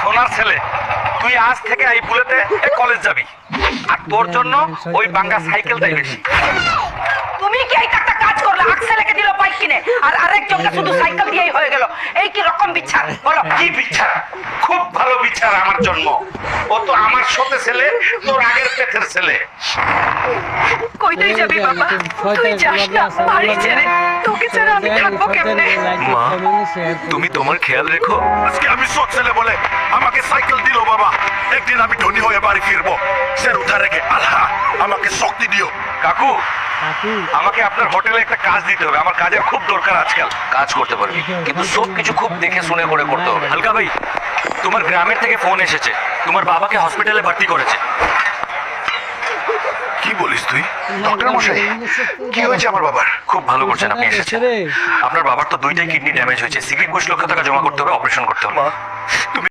সোনার ছেলে, তুই আজ থেকে এই বুলেটে কলেজ যাবি, আর তোর জন্য ওই বাঙ্গা সাইকেলটাই বেশি। তুমি কি এই একটা কাজ করলে? ছেলেকে দিল বাইক কিনে, আর আরেকজনকে শুধু সাইকেল দিয়েই হয়ে গেল। এই কি রকম বিচার বলো? কি বিচার? খুব ভালো বিচার আমার জন্য। ও তো আমার সাথে ছেলে, তোর আগের পেটের ছেলে। কইতেই যাবি বাবা? তুই যাস না বাড়ি ছেড়ে। তোকে ছাড়া আমি থাকবো কেমনে? মা, তুমি তোমার খেয়াল রেখো। আজকে আমি সৎ ছেলে বলে আমাকে সাইকেল দিল বাবা। একদিন আমি ধনী হয়ে বাড়ি ফিরবো। সে উঠা রেখে আল্লাহ আমাকে শক্তি দিও। কাকু, আমাকে আপনার হোটেলে একটা কাজ দিতে হবে। আমার কাজের খুব দরকার আজকাল। কাজ করতে পারবি, কিন্তু সব কিছু খুব দেখে শুনে করে করতে হবে। হালকা ভাই, তোমার গ্রামের থেকে ফোন এসেছে, তোমার বাবাকে হসপিটালে ভর্তি করেছে। কি বলিস তুই? ডক্টর মশাই, কি হয়েছে আমার বাবার? খুব ভালো করছেন আপনি এসেছেন। আপনার বাবার তো দুইটাই কিডনি ড্যামেজ হয়েছে। 20 লক্ষ টাকা জমা করতে হবে, অপারেশন করতে হবে।